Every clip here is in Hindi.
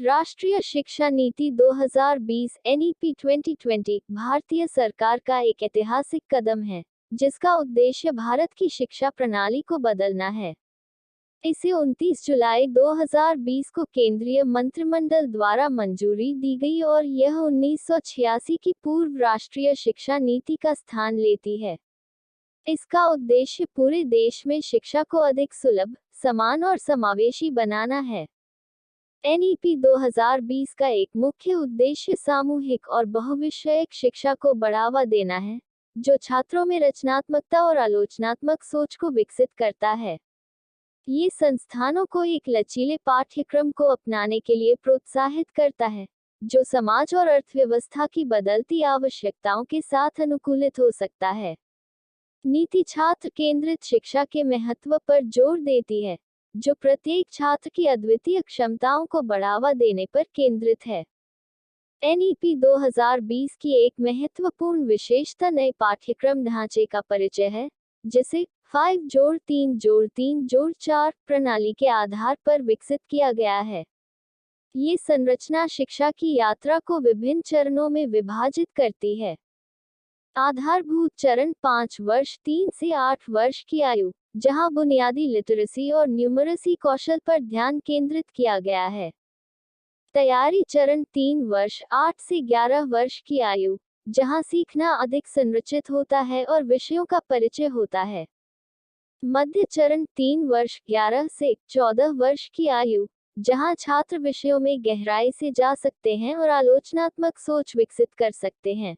राष्ट्रीय शिक्षा नीति 2020 एनईपी 2020 भारतीय सरकार का एक ऐतिहासिक कदम है, जिसका उद्देश्य भारत की शिक्षा प्रणाली को बदलना है। इसे 29 जुलाई 2020 को केंद्रीय मंत्रिमंडल द्वारा मंजूरी दी गई और यह 1986 की पूर्व राष्ट्रीय शिक्षा नीति का स्थान लेती है। इसका उद्देश्य पूरे देश में शिक्षा को अधिक सुलभ, समान और समावेशी बनाना है। एनईपी 2020 का एक मुख्य उद्देश्य सामूहिक और बहुविषयक शिक्षा को बढ़ावा देना है, जो छात्रों में रचनात्मकता और आलोचनात्मक सोच को विकसित करता है। ये संस्थानों को एक लचीले पाठ्यक्रम को अपनाने के लिए प्रोत्साहित करता है, जो समाज और अर्थव्यवस्था की बदलती आवश्यकताओं के साथ अनुकूलित हो सकता है। नीति छात्र केंद्रित शिक्षा के महत्व पर जोर देती है, जो प्रत्येक छात्र की अद्वितीय क्षमताओं को बढ़ावा देने पर केंद्रित है। एनईपी 2020 की एक महत्वपूर्ण विशेषता नए पाठ्यक्रम ढांचे का परिचय है, जिसे 5+3+3+4 प्रणाली के आधार पर विकसित किया गया है। ये संरचना शिक्षा की यात्रा को विभिन्न चरणों में विभाजित करती है। आधारभूत चरण 5 वर्ष 3 से 8 वर्ष की आयु, जहां बुनियादी लिटरेसी और न्यूमरेसी कौशल पर ध्यान केंद्रित किया गया है। तैयारी चरण 3 वर्ष 8 से 11 वर्ष की आयु, जहां सीखना अधिक संरचित होता है और विषयों का परिचय होता है। मध्य चरण 3 वर्ष 11 से 14 वर्ष की आयु, जहां छात्र विषयों में गहराई से जा सकते हैं और आलोचनात्मक सोच विकसित कर सकते हैं।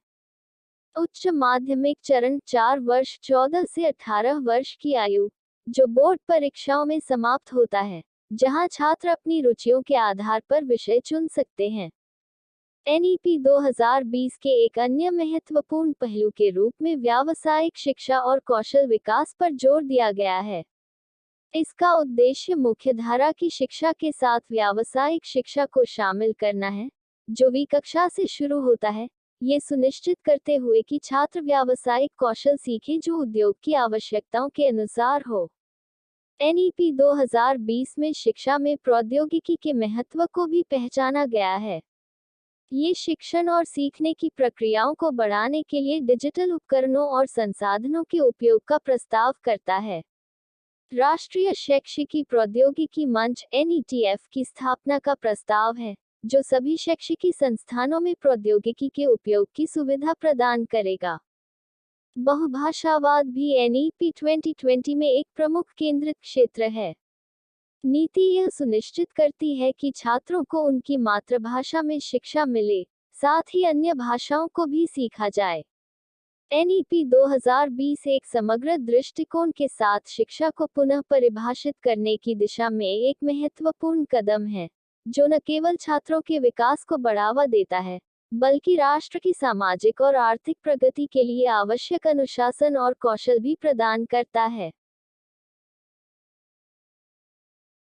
उच्च माध्यमिक चरण 4 वर्ष 14 से 18 वर्ष की आयु, जो बोर्ड परीक्षाओं में समाप्त होता है, जहां छात्र अपनी रुचियों के आधार पर विषय चुन सकते हैं। एनईपी 2020 के एक अन्य महत्वपूर्ण पहलू के रूप में व्यावसायिक शिक्षा और कौशल विकास पर जोर दिया गया है। इसका उद्देश्य मुख्यधारा की शिक्षा के साथ व्यावसायिक शिक्षा को शामिल करना है, जो वी कक्षा से शुरू होता है, ये सुनिश्चित करते हुए कि छात्र व्यावसायिक कौशल सीखें जो उद्योग की आवश्यकताओं के अनुसार हो। एनईपी 2020 में शिक्षा में प्रौद्योगिकी के महत्व को भी पहचाना गया है। ये शिक्षण और सीखने की प्रक्रियाओं को बढ़ाने के लिए डिजिटल उपकरणों और संसाधनों के उपयोग का प्रस्ताव करता है। राष्ट्रीय शैक्षिकी प्रौद्योगिकी मंच (NETF) की स्थापना का प्रस्ताव है, जो सभी शैक्षिकी संस्थानों में प्रौद्योगिकी के उपयोग की सुविधा प्रदान करेगा। बहुभाषावाद भी एनईपी 2020 में एक प्रमुख केंद्रित क्षेत्र है। नीति यह सुनिश्चित करती है कि छात्रों को उनकी मातृभाषा में शिक्षा मिले, साथ ही अन्य भाषाओं को भी सीखा जाए। एनईपी 2020 एक समग्र दृष्टिकोण के साथ शिक्षा को पुनः परिभाषित करने की दिशा में एक महत्वपूर्ण कदम है, जो न केवल छात्रों के विकास को बढ़ावा देता है, बल्कि राष्ट्र की सामाजिक और आर्थिक प्रगति के लिए आवश्यक अनुशासन और कौशल भी प्रदान करता है।